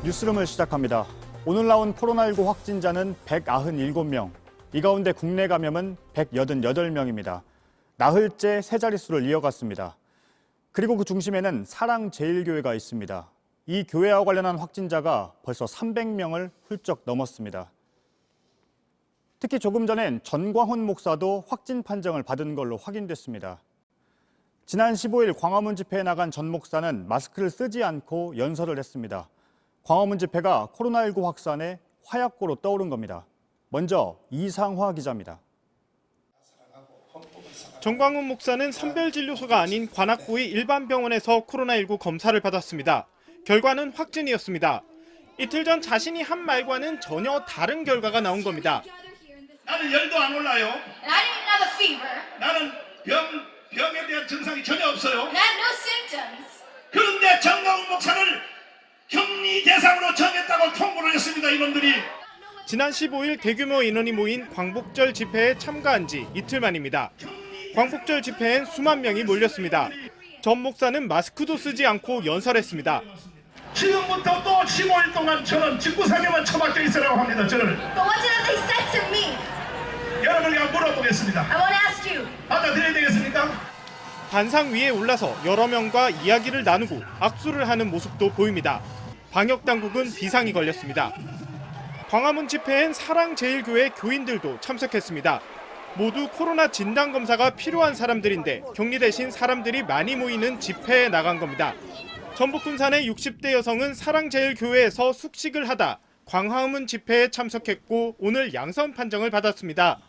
뉴스룸을 시작합니다. 오늘 나온 코로나19 확진자는 197명. 이 가운데 국내 감염은 188명입니다. 나흘째 세 자릿수를 이어갔습니다. 그리고 그 중심에는 사랑제일교회가 있습니다. 이 교회와 관련한 확진자가 벌써 300명을 훌쩍 넘었습니다. 특히 조금 전엔 전광훈 목사도 확진 판정을 받은 걸로 확인됐습니다. 지난 15일 광화문 집회에 나간 전 목사는 마스크를 쓰지 않고 연설을 했습니다. 광화문 집회가 코로나19 확산의 화약고로 떠오른 겁니다. 먼저 이상화 기자입니다. 전광훈 목사는 선별진료소가 아닌 관악구의 일반 병원에서 코로나19 검사를 받았습니다. 결과는 확진이었습니다. 이틀 전 자신이 한 말과는 전혀 다른 결과가 나온 겁니다. 나는 열도 안 올라요. 나는 병에 대한 증상이 전혀 없어요. 그런데 전광훈 목사를 격리 대상으로 정했다고 통보를 했습니다. 이놈들이. 지난 15일 대규모 인원이 모인 광복절 집회에 참가한 지 이틀 만입니다. 광복절 집회엔 수만 명이 몰렸습니다. 전 목사는 마스크도 쓰지 않고 연설했습니다. 지금부터 또 15일 동안 저는 직구상에만 처박혀 있으라고 합니다. 저는. 여러분에게 물어보겠습니다. 받아들여야 되겠습니까? 단상 위에 올라서 여러 명과 이야기를 나누고 악수를 하는 모습도 보입니다. 방역당국은 비상이 걸렸습니다. 광화문 집회엔 사랑제일교회 교인들도 참석했습니다. 모두 코로나 진단검사가 필요한 사람들인데 격리 대신 사람들이 많이 모이는 집회에 나간 겁니다. 전북 군산의 60대 여성은 사랑제일교회에서 숙식을 하다 광화문 집회에 참석했고 오늘 양성 판정을 받았습니다.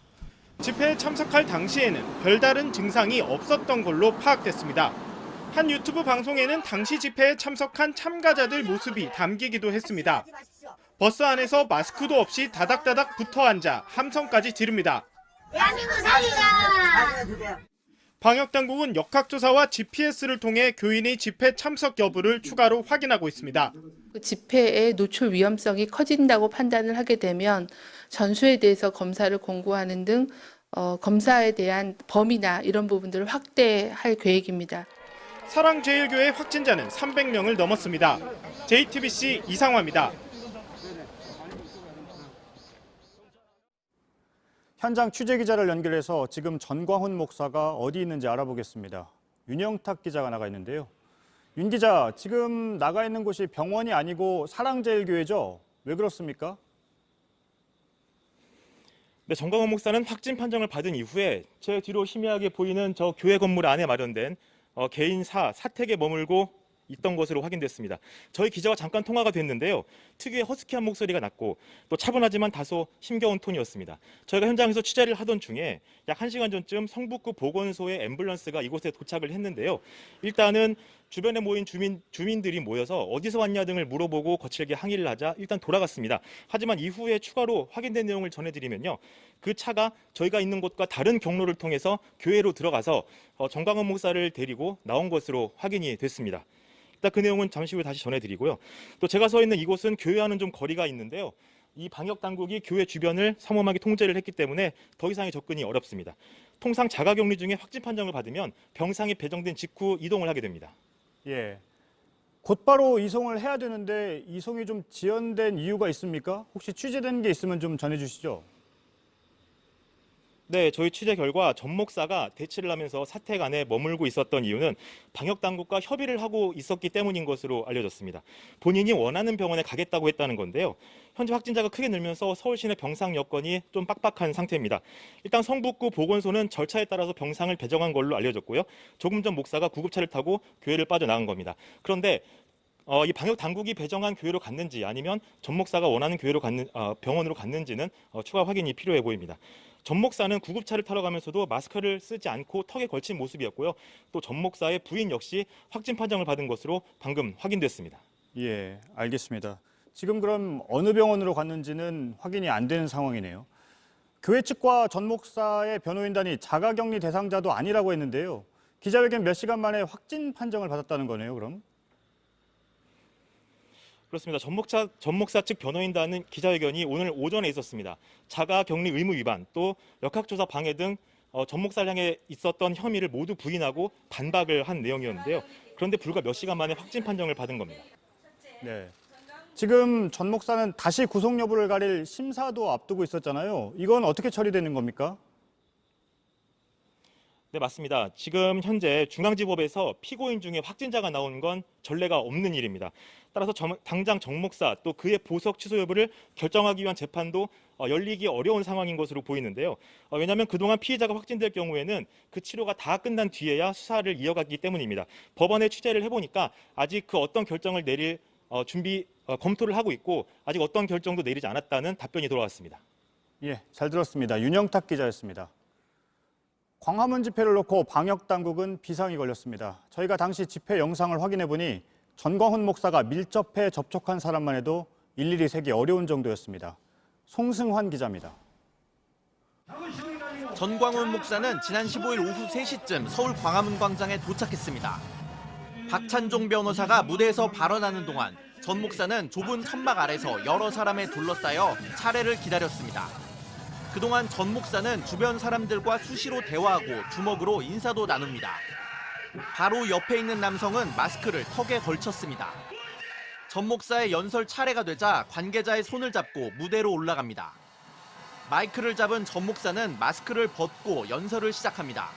집회에 참석할 당시에는 별다른 증상이 없었던 걸로 파악됐습니다. 한 유튜브 방송에는 당시 집회에 참석한 참가자들 모습이 담기기도 했습니다. 버스 안에서 마스크도 없이 다닥다닥 붙어 앉아 함성까지 지릅니다. 대한민국 살리자! 방역당국은 역학조사와 GPS를 통해 교인의 집회 참석 여부를 추가로 확인하고 있습니다. 집회의 노출 위험성이 커진다고 판단을 하게 되면 전수에 대해서 검사를 공고하는 등 검사에 대한 범위나 이런 부분들을 확대할 계획입니다. 사랑제일교회 확진자는 300명을 넘었습니다. JTBC 이상화입니다. 현장 취재기자를 연결해서 지금 전광훈 목사가 어디 있는지 알아보겠습니다. 윤영탁 기자가 나가 있는데요. 윤 기자, 지금 나가 있는 곳이 병원이 아니고 사랑제일교회죠? 왜 그렇습니까? 네, 전광훈 목사는 확진 판정을 받은 이후에 제 뒤로 희미하게 보이는 저 교회 건물 안에 마련된 개인사 사택에 머물고 있던 것으로 확인됐습니다. 저희 기자와 잠깐 통화가 됐는데요. 특유의 허스키한 목소리가 났고 또 차분하지만 다소 힘겨운 톤이었습니다. 저희가 현장에서 취재를 하던 중에 약 1시간 전쯤 성북구 보건소의 앰뷸런스가 이곳에 도착을 했는데요. 일단은 주변에 모인 주민들이 모여서 어디서 왔냐 등을 물어보고 거칠게 항의를 하자 일단 돌아갔습니다. 하지만 이후에 추가로 확인된 내용을 전해드리면요. 그 차가 저희가 있는 곳과 다른 경로를 통해서 교회로 들어가서 전광훈 목사를 데리고 나온 것으로 확인이 됐습니다. 일단 그 내용은 잠시 후에 다시 전해드리고요. 또 제가 서 있는 이곳은 교회와는 좀 거리가 있는데요. 이 방역 당국이 교회 주변을 삼엄하게 통제를 했기 때문에 더 이상의 접근이 어렵습니다. 통상 자가격리 중에 확진 판정을 받으면 병상이 배정된 직후 이동을 하게 됩니다. 예. 곧바로 이송을 해야 되는데 이송이 좀 지연된 이유가 있습니까? 혹시 취재된 게 있으면 좀 전해주시죠. 네, 저희 취재 결과 전 목사가 대치를 하면서 사택 안에 머물고 있었던 이유는 방역 당국과 협의를 하고 있었기 때문인 것으로 알려졌습니다. 본인이 원하는 병원에 가겠다고 했다는 건데요. 현재 확진자가 크게 늘면서 서울시내 병상 여건이 좀 빡빡한 상태입니다. 일단 성북구 보건소는 절차에 따라서 병상을 배정한 걸로 알려졌고요. 조금 전 목사가 구급차를 타고 교회를 빠져나간 겁니다. 그런데 이 방역 당국이 배정한 교회로 갔는지 아니면 전 목사가 원하는 병원으로 갔는지는 추가 확인이 필요해 보입니다. 전 목사는 구급차를 타러 가면서도 마스크를 쓰지 않고 턱에 걸친 모습이었고요. 또 전 목사의 부인 역시 확진 판정을 받은 것으로 방금 확인됐습니다. 예, 알겠습니다. 지금 그럼 어느 병원으로 갔는지는 확인이 안 되는 상황이네요. 교회 측과 전 목사의 변호인단이 자가격리 대상자도 아니라고 했는데요. 기자회견 몇 시간 만에 확진 판정을 받았다는 거네요, 그럼? 그렇습니다. 전 목사 측 변호인단은 기자회견이 오늘 오전에 있었습니다. 자가격리 의무 위반, 또 역학조사 방해 등 전 목사를 향해 있었던 혐의를 모두 부인하고 반박을 한 내용이었는데요. 그런데 불과 몇 시간 만에 확진 판정을 받은 겁니다. 네. 지금 전 목사는 다시 구속 여부를 가릴 심사도 앞두고 있었잖아요. 이건 어떻게 처리되는 겁니까? 네, 맞습니다. 지금 현재 중앙지법에서 피고인 중에 확진자가 나오는 건 전례가 없는 일입니다. 따라서 당장 정 목사 또 그의 보석 취소 여부를 결정하기 위한 재판도 열리기 어려운 상황인 것으로 보이는데요. 왜냐하면 그동안 피해자가 확진될 경우에는 그 치료가 다 끝난 뒤에야 수사를 이어가기 때문입니다. 법원에 취재를 해보니까 아직 그 어떤 결정을 내릴 검토를 하고 있고 아직 어떤 결정도 내리지 않았다는 답변이 돌아왔습니다. 예, 잘 들었습니다. 윤영탁 기자였습니다. 광화문 집회를 놓고 방역당국은 비상이 걸렸습니다. 저희가 당시 집회 영상을 확인해 보니 전광훈 목사가 밀접해 접촉한 사람만 해도 일일이 세기 어려운 정도였습니다. 송승환 기자입니다. 전광훈 목사는 지난 15일 오후 3시쯤 서울 광화문 광장에 도착했습니다. 박찬종 변호사가 무대에서 발언하는 동안 전 목사는 좁은 천막 아래서 여러 사람에 둘러싸여 차례를 기다렸습니다. 그동안 전 목사는 주변 사람들과 수시로 대화하고 주먹으로 인사도 나눕니다. 바로 옆에 있는 남성은 마스크를 턱에 걸쳤습니다. 전 목사의 연설 차례가 되자 관계자의 손을 잡고 무대로 올라갑니다. 마이크를 잡은 전 목사는 마스크를 벗고 연설을 시작합니다.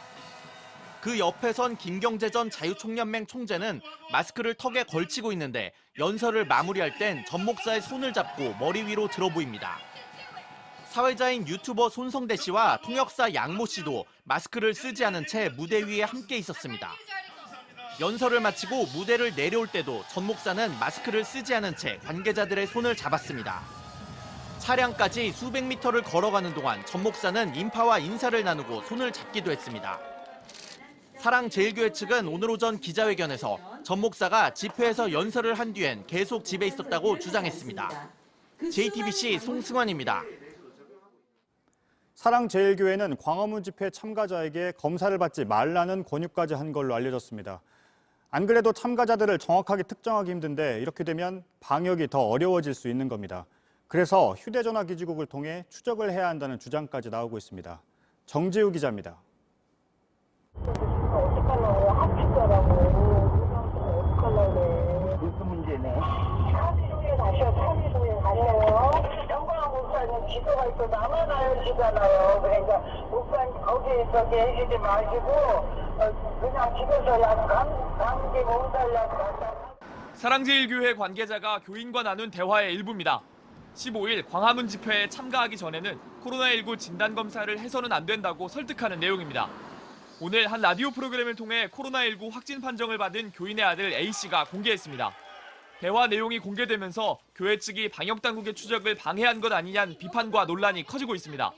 그 옆에 선 김경재 전 자유총연맹 총재는 마스크를 턱에 걸치고 있는데 연설을 마무리할 땐 전 목사의 손을 잡고 머리 위로 들어 보입니다. 사회자인 유튜버 손성대 씨와 통역사 양모 씨도 마스크를 쓰지 않은 채 무대 위에 함께 있었습니다. 연설을 마치고 무대를 내려올 때도 전 목사는 마스크를 쓰지 않은 채 관계자들의 손을 잡았습니다. 차량까지 수백 미터를 걸어가는 동안 전 목사는 인파와 인사를 나누고 손을 잡기도 했습니다. 사랑제일교회 측은 오늘 오전 기자회견에서 전 목사가 집회에서 연설을 한 뒤엔 계속 집에 있었다고 주장했습니다. JTBC 송승환입니다. 사랑제일교회는 광화문 집회 참가자에게 검사를 받지 말라는 권유까지 한 걸로 알려졌습니다. 안 그래도 참가자들을 정확하게 특정하기 힘든데 이렇게 되면 방역이 더 어려워질 수 있는 겁니다. 그래서 휴대전화 기지국을 통해 추적을 해야 한다는 주장까지 나오고 있습니다. 정지우 기자입니다. 어떡하려고 합치더라고. 어떡하려고. 무슨 문제네. 3일 후에 가셔. 3일 후에 가셔요. 정광훈 목사님 지도가 있어 나만 알려주잖아요. 그러니까 목사님 거기 저기 해주지 마시고 그냥 집에서 감기 몸살약 사랑제일교회 관계자가 교인과 나눈 대화의 일부입니다. 15일 광화문 집회에 참가하기 전에는 코로나19 진단검사를 해서는 안 된다고 설득하는 내용입니다. 오늘 한 라디오 프로그램을 통해 코로나19 확진 판정을 받은 교인의 아들 A씨가 공개했습니다. 대화 내용이 공개되면서 교회 측이 방역당국의 추적을 방해한 것 아니냐는 비판과 논란이 커지고 있습니다.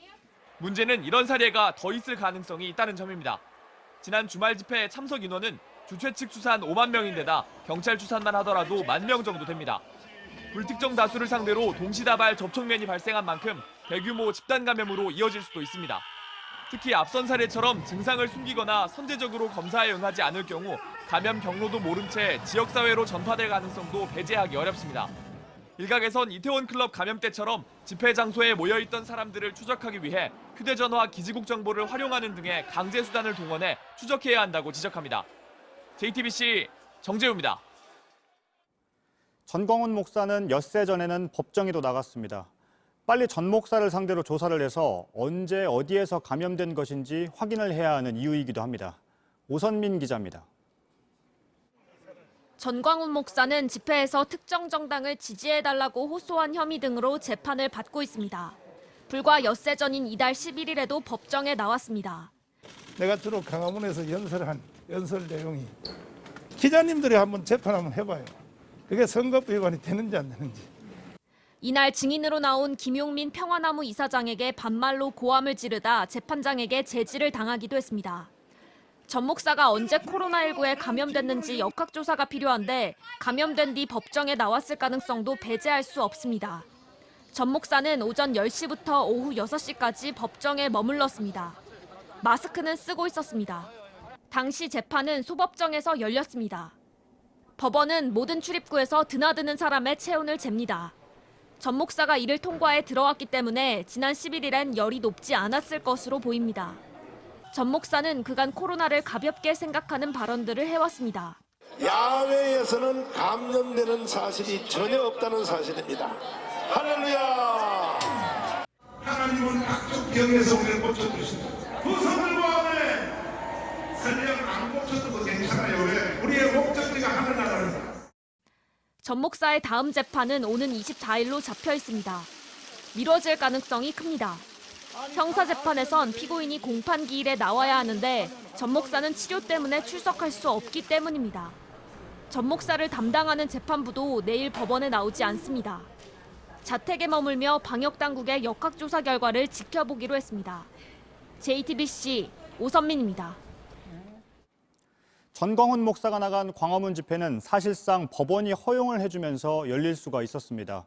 문제는 이런 사례가 더 있을 가능성이 있다는 점입니다. 지난 주말 집회 참석 인원은 주최 측 추산 5만 명인데다 경찰 추산만 하더라도 1만 명 정도 됩니다. 불특정 다수를 상대로 동시다발 접촉면이 발생한 만큼 대규모 집단 감염으로 이어질 수도 있습니다. 특히 앞선 사례처럼 증상을 숨기거나 선제적으로 검사에 응하지 않을 경우 감염 경로도 모른 채 지역사회로 전파될 가능성도 배제하기 어렵습니다. 일각에선 이태원 클럽 감염 때처럼 집회 장소에 모여있던 사람들을 추적하기 위해 휴대전화 기지국 정보를 활용하는 등의 강제 수단을 동원해 추적해야 한다고 지적합니다. JTBC 정재우입니다. 전광훈 목사는 엿새 전에는 법정에도 나갔습니다. 빨리 전 목사를 상대로 조사를 해서 언제 어디에서 감염된 것인지 확인을 해야 하는 이유이기도 합니다. 오선민 기자입니다. 전광훈 목사는 집회에서 특정 정당을 지지해달라고 호소한 혐의 등으로 재판을 받고 있습니다. 불과 엿새 전인 이달 11일에도 법정에 나왔습니다. 내가 주로 광화문에서 연설한 연설 내용이 기자님들이 한번 재판 한번 해봐요. 그게 선거법 위반이 되는지 안 되는지. 이날 증인으로 나온 김용민 평화나무 이사장에게 반말로 고함을 지르다 재판장에게 제지를 당하기도 했습니다. 전 목사가 언제 코로나19에 감염됐는지 역학조사가 필요한데 감염된 뒤 법정에 나왔을 가능성도 배제할 수 없습니다. 전 목사는 오전 10시부터 오후 6시까지 법정에 머물렀습니다. 마스크는 쓰고 있었습니다. 당시 재판은 소법정에서 열렸습니다. 법원은 모든 출입구에서 드나드는 사람의 체온을 잽니다. 전 목사가 이를 통과해 들어왔기 때문에 지난 11일엔 열이 높지 않았을 것으로 보입니다. 전 목사는 그간 코로나를 가볍게 생각하는 발언들을 해왔습니다. 야외에서는 감염되는 사실이 전혀 없다는 사실입니다. 할렐루야! 하나님은 각종 병에서 우리를 고쳐주신다. 두 손을 모아내 설령 안 고쳐도 괜찮아요. 왜? 우리의 목적지가 하늘나라입니다. 전 목사의 다음 재판은 오는 24일로 잡혀 있습니다. 미뤄질 가능성이 큽니다. 형사재판에선 피고인이 공판기일에 나와야 하는데 전 목사는 치료 때문에 출석할 수 없기 때문입니다. 전 목사를 담당하는 재판부도 내일 법원에 나오지 않습니다. 자택에 머물며 방역당국의 역학조사 결과를 지켜보기로 했습니다. JTBC 오선민입니다. 전광훈 목사가 나간 광화문 집회는 사실상 법원이 허용을 해주면서 열릴 수가 있었습니다.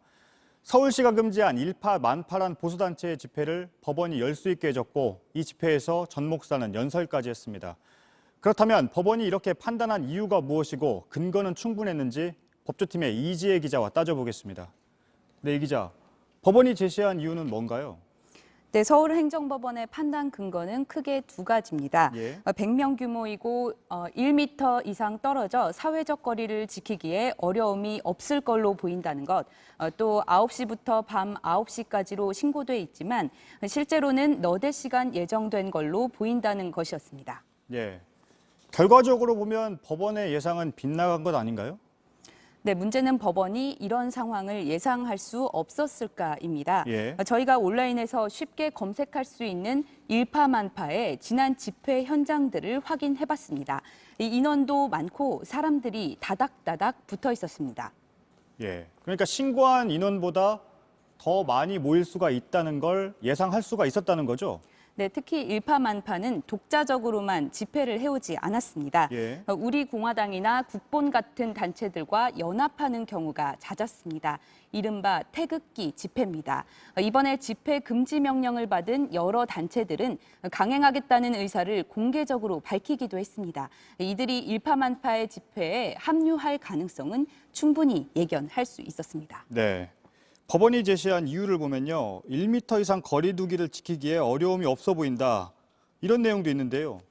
서울시가 금지한 일파 만파란 보수단체의 집회를 법원이 열 수 있게 해줬고 이 집회에서 전 목사는 연설까지 했습니다. 그렇다면 법원이 이렇게 판단한 이유가 무엇이고 근거는 충분했는지 법조팀의 이지혜 기자와 따져보겠습니다. 네, 이 기자, 법원이 제시한 이유는 뭔가요? 네, 서울행정법원의 판단 근거는 크게 두 가지입니다. 100명 규모이고 1m 이상 떨어져 사회적 거리를 지키기에 어려움이 없을 걸로 보인다는 것, 또 9시부터 밤 9시까지로 신고돼 있지만 실제로는 너댓 시간 예정된 걸로 보인다는 것이었습니다. 예, 결과적으로 보면 법원의 예상은 빗나간 것 아닌가요? 네, 문제는 법원이 이런 상황을 예상할 수 없었을까입니다. 저희가 온라인에서 쉽게 검색할 수 있는 일파만파의 지난 집회 현장들을 확인해봤습니다. 인원도 많고 사람들이 다닥다닥 붙어 있었습니다. 예, 그러니까 신고한 인원보다 더 많이 모일 수가 있다는 걸 예상할 수가 있었다는 거죠? 네, 특히 일파만파는 독자적으로만 집회를 해오지 않았습니다. 우리 공화당이나 국본 같은 단체들과 연합하는 경우가 잦았습니다. 이른바 태극기 집회입니다. 이번에 집회 금지 명령을 받은 여러 단체들은 강행하겠다는 의사를 공개적으로 밝히기도 했습니다. 이들이 일파만파의 집회에 합류할 가능성은 충분히 예견할 수 있었습니다. 네. 법원이 제시한 이유를 보면요. 1m 이상 거리 두기를 지키기에 어려움이 없어 보인다. 이런 내용도 있는데요.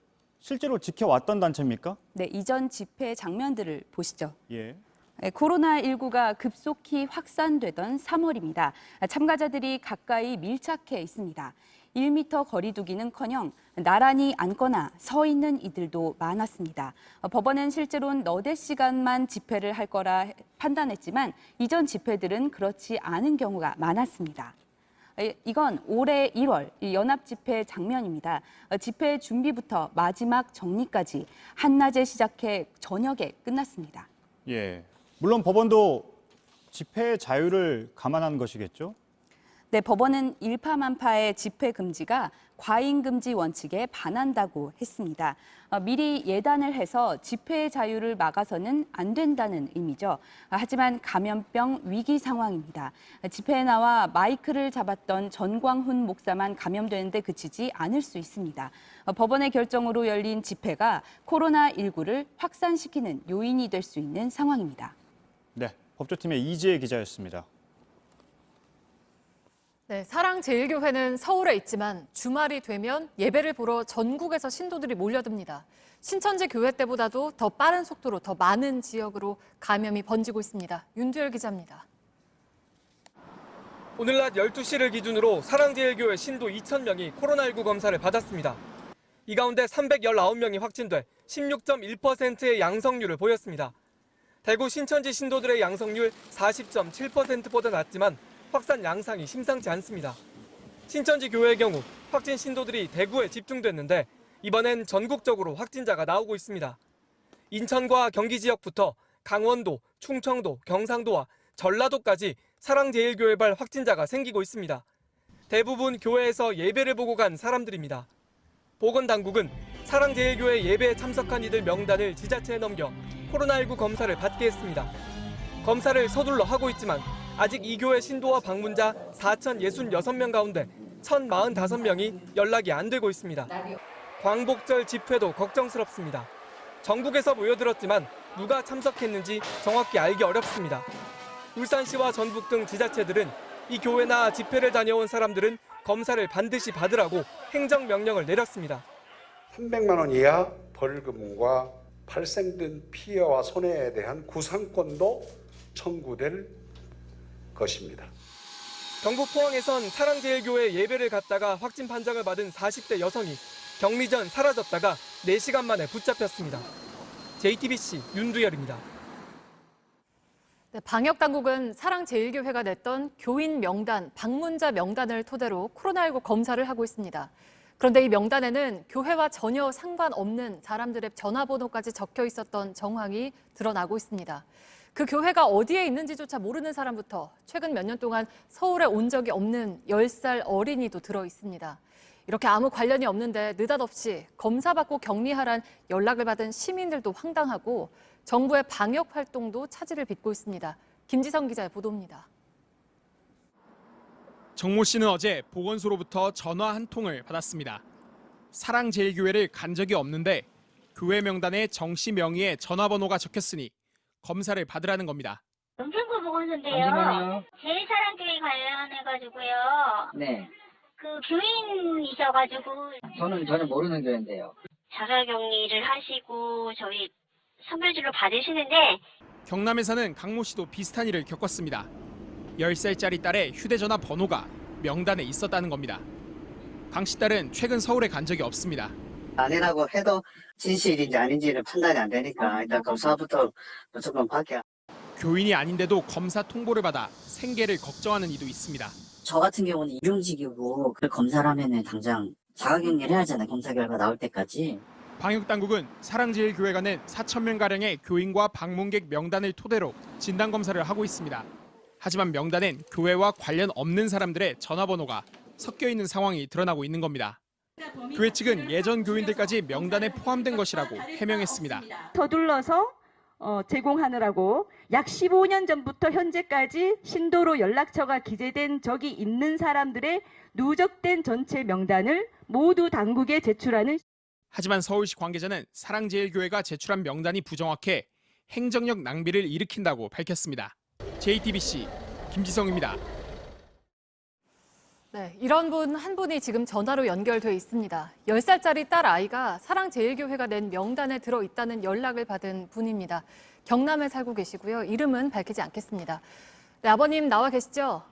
실제로 지켜왔던 단체입니까? 네, 이전 집회 장면들을 보시죠. 예. 코로나19가 급속히 확산되던 3월입니다. 참가자들이 가까이 밀착해 있습니다. 1m 거리 두기는커녕 나란히 앉거나 서 있는 이들도 많았습니다. 법원은 실제로는 너댓 시간만 집회를 할 거라 판단했지만 이전 집회들은 그렇지 않은 경우가 많았습니다. 이건 올해 1월 연합 집회 장면입니다. 집회 준비부터 마지막 정리까지 한낮에 시작해 저녁에 끝났습니다. 예. 물론 법원도 집회 자유를 감안한 것이겠죠? 네, 법원은 일파만파의 집회 금지가 과잉 금지 원칙에 반한다고 했습니다. 미리 예단을 해서 집회의 자유를 막아서는 안 된다는 의미죠. 하지만 감염병 위기 상황입니다. 집회에 나와 마이크를 잡았던 전광훈 목사만 감염되는데 그치지 않을 수 있습니다. 법원의 결정으로 열린 집회가 코로나19를 확산시키는 요인이 될 수 있는 상황입니다. 네, 법조팀의 이지혜 기자였습니다. 네, 사랑제일교회는 서울에 있지만 주말이 되면 예배를 보러 전국에서 신도들이 몰려듭니다. 신천지 교회 때보다도 더 빠른 속도로 더 많은 지역으로 감염이 번지고 있습니다. 윤두열 기자입니다. 오늘 낮 12시를 기준으로 사랑제일교회 신도 2,000명이 코로나19 검사를 받았습니다. 이 가운데 319명이 확진돼 16.1%의 양성률을 보였습니다. 대구 신천지 신도들의 양성률 40.7%보다 낮지만 확산 양상이 심상치 않습니다. 신천지 교회의 경우 확진 신도들이 대구에 집중됐는데 이번엔 전국적으로 확진자가 나오고 있습니다. 인천과 경기 지역부터 강원도, 충청도, 경상도와 전라도까지 사랑제일교회발 확진자가 생기고 있습니다. 대부분 교회에서 예배를 보고 간 사람들입니다. 보건당국은 사랑제일교회 예배에 참석한 이들 명단을 지자체에 넘겨 코로나19 검사를 받게 했습니다. 검사를 서둘러 하고 있지만 아직 이 교회 신도와 방문자 4,066명 가운데 1,045명이 연락이 안 되고 있습니다. 광복절 집회도 걱정스럽습니다. 전국에서 모여들었지만 누가 참석했는지 정확히 알기 어렵습니다. 울산시와 전북 등 지자체들은 이 교회나 집회를 다녀온 사람들은 검사를 반드시 받으라고 행정명령을 내렸습니다. 300만 원 이하 벌금과 발생된 피해와 손해에 대한 구상권도 청구될 것입니다. 경북 포항에선 사랑제일교회 예배를 갔다가 확진 판정을 받은 40대 여성이 격리 전 사라졌다가 4시간 만에 붙잡혔습니다. JTBC 윤두열입니다. 네, 방역당국은 사랑제일교회가 냈던 교인 명단, 방문자 명단을 토대로 코로나19 검사를 하고 있습니다. 그런데 이 명단에는 교회와 전혀 상관없는 사람들의 전화번호까지 적혀 있었던 정황이 드러나고 있습니다. 그 교회가 어디에 있는지조차 모르는 사람부터 최근 몇 년 동안 서울에 온 적이 없는 10살 어린이도 들어 있습니다. 이렇게 아무 관련이 없는데 느닷없이 검사받고 격리하란 연락을 받은 시민들도 황당하고 정부의 방역 활동도 차질을 빚고 있습니다. 김지성 기자의 보도입니다. 정모 씨는 어제 보건소로부터 전화 한 통을 받았습니다. 사랑제일교회를 간 적이 없는데 교회 명단에 정 씨 명의의 전화번호가 적혔으니 검사를 받으라는 겁니다. 은평구 보건소인데요. 제일사랑교회 관련해가지고요. 네. 그 교인이셔가지고 저는 전혀 모르는 교회인데요. 자가격리를 하시고 저희 선별진료 받으시는데 경남에 사는 강모 씨도 비슷한 일을 겪었습니다. 10살짜리 딸의 휴대전화 번호가 명단에 있었다는 겁니다. 강 씨 딸은 최근 서울에 간 적이 없습니다. 아니라고 해도 진실인지 아닌지는 판단이 안 되니까 일단 검사부터 무조건 받게. 교인이 아닌데도 검사 통보를 받아 생계를 걱정하는 이도 있습니다. 저 같은 경우는 일용직이고 그 검사를 하면은 당장 자가격리를 해야 하잖아요. 검사 결과 나올 때까지. 방역당국은 사랑제일교회가 낸 4,000명가량의 교인과 방문객 명단을 토대로 진단검사를 하고 있습니다. 하지만 명단엔 교회와 관련 없는 사람들의 전화번호가 섞여 있는 상황이 드러나고 있는 겁니다. 교회 측은 예전 교인들까지 명단에 포함된 것이라고 해명했습니다. 서둘러서 제공하느라고 약 15년 전부터 현재까지 신도로 연락처가 기재된 적이 있는 사람들의 누적된 전체 명단을 모두 당국에 제출하는. 하지만 서울시 관계자는 사랑제일교회가 제출한 명단이 부정확해 행정력 낭비를 일으킨다고 밝혔습니다. JTBC 김지성입니다. 네, 이런 분 한 분이 지금 전화로 연결돼 있습니다. 10살짜리 딸 아이가 사랑제일교회가 낸 명단에 들어있다는 연락을 받은 분입니다. 경남에 살고 계시고요. 이름은 밝히지 않겠습니다. 네, 아버님 나와 계시죠?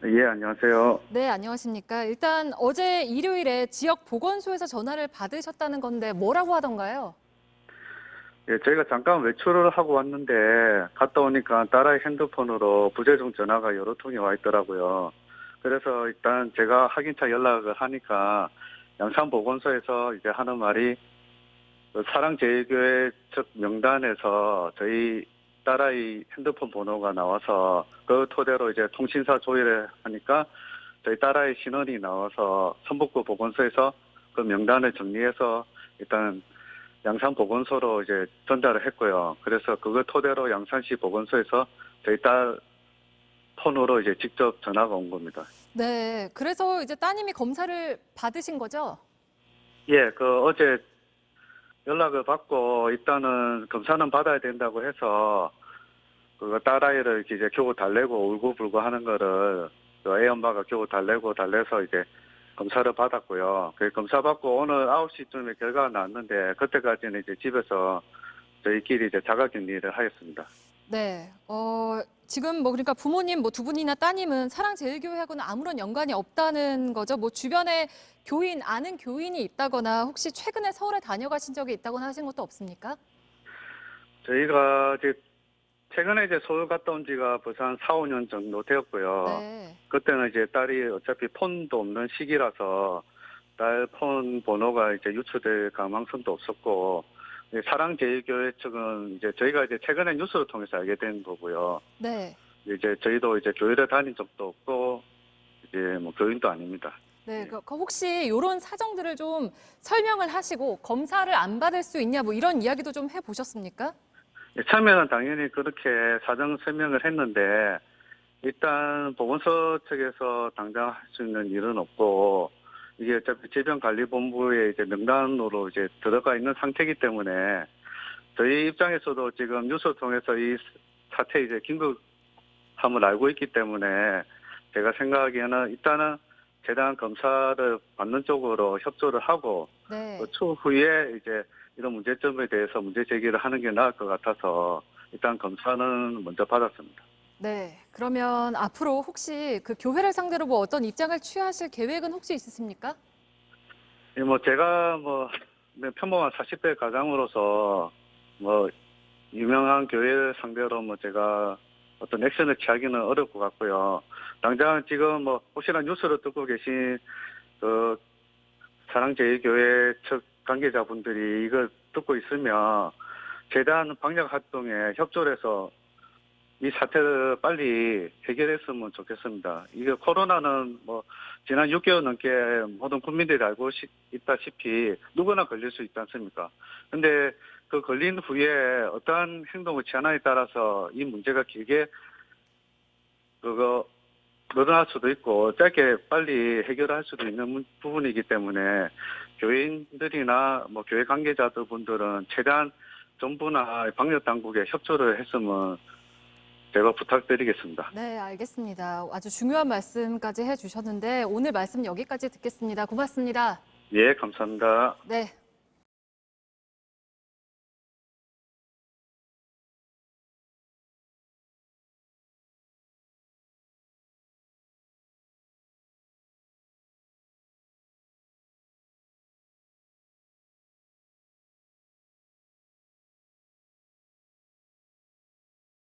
예, 안녕하세요. 네, 안녕하십니까. 일단 어제 일요일에 지역 보건소에서 전화를 받으셨다는 건데 뭐라고 하던가요? 예, 저희가 잠깐 외출을 하고 왔는데 갔다 오니까 딸아이 핸드폰으로 부재중 전화가 여러 통이 와 있더라고요. 그래서 일단 제가 확인차 연락을 하니까 양산보건소에서 이제 하는 말이 사랑제일교회 측 명단에서 저희 딸아이 핸드폰 번호가 나와서 그 토대로 이제 통신사 조회를 하니까 저희 딸아이 신원이 나와서 성북구 보건소에서 그 명단을 정리해서 일단 양산보건소로 이제 전달을 했고요. 그래서 그걸 토대로 양산시 보건소에서 저희 딸 폰으로 이제 직접 전화가 온 겁니다. 네, 그래서 이제 따님이 검사를 받으신 거죠? 예, 그 어제 연락을 받고 일단은 검사는 받아야 된다고 해서 그 딸아이를 이제 겨우 달래고 울고불고 하는 거를 애 엄마가 겨우 달래서 이제 검사를 받았고요. 그 검사 받고 오늘 9시쯤에 결과가 나왔는데 그때까지는 이제 집에서 저희끼리 이제 자가격리를 하였습니다. 네, 지금 그러니까 부모님 두 분이나 따님은 사랑제일교회하고는 아무런 연관이 없다는 거죠. 주변에 아는 교인이 있다거나 혹시 최근에 서울에 다녀가신 적이 있다거나 하신 것도 없습니까? 저희가 이제 최근에 이제 서울 갔다 온 지가 벌써 한 4, 5년 정도 되었고요. 네. 그때는 이제 딸이 어차피 폰도 없는 시기라서 딸 폰 번호가 이제 유출될 가능성도 없었고, 사랑제일교회 측은 이제 저희가 이제 최근에 뉴스를 통해서 알게 된 거고요. 네. 이제 저희도 이제 교회를 다닌 적도 없고 이제 교인도 아닙니다. 네, 혹시 이런 사정들을 좀 설명을 하시고 검사를 안 받을 수 있냐 이런 이야기도 좀 해보셨습니까? 처음에는 당연히 그렇게 사정 설명을 했는데 일단 보건소 측에서 당장 할 수 있는 일은 없고 이게 어차피 질병관리본부의 이제 명단으로 이제 들어가 있는 상태이기 때문에 저희 입장에서도 지금 뉴스를 통해서 이 사태 이제 긴급함을 알고 있기 때문에 제가 생각하기에는 일단은 재단 검사를 받는 쪽으로 협조를 하고 네. 그 추후에 이제 이런 문제점에 대해서 문제 제기를 하는 게 나을 것 같아서 일단 검사는 먼저 받았습니다. 네, 그러면 앞으로 혹시 그 교회를 상대로 뭐 어떤 입장을 취하실 계획은 혹시 있으십니까? 예, 뭐 제가 뭐 평범한 40대 가장으로서 뭐 유명한 교회를 상대로 뭐 제가 어떤 액션을 취하기는 어려울 것 같고요. 당장 지금 뭐 혹시나 뉴스를 듣고 계신 그 사랑제일교회 측 관계자분들이 이걸 듣고 있으면 최대한 방역 활동에 협조를 해서 이 사태를 빨리 해결했으면 좋겠습니다. 이게 코로나는 뭐 지난 6개월 넘게 모든 국민들이 알고 있다시피 누구나 걸릴 수 있지 않습니까? 근데 그 걸린 후에 어떠한 행동을 취하느냐에 따라서 이 문제가 길게 늘어날 수도 있고 짧게 빨리 해결할 수도 있는 부분이기 때문에 교인들이나 뭐 교회 관계자들 분들은 최대한 정부나 방역 당국에 협조를 했으면 제가 부탁드리겠습니다. 네, 알겠습니다. 아주 중요한 말씀까지 해주셨는데 오늘 말씀 여기까지 듣겠습니다. 고맙습니다. 예, 감사합니다. 네.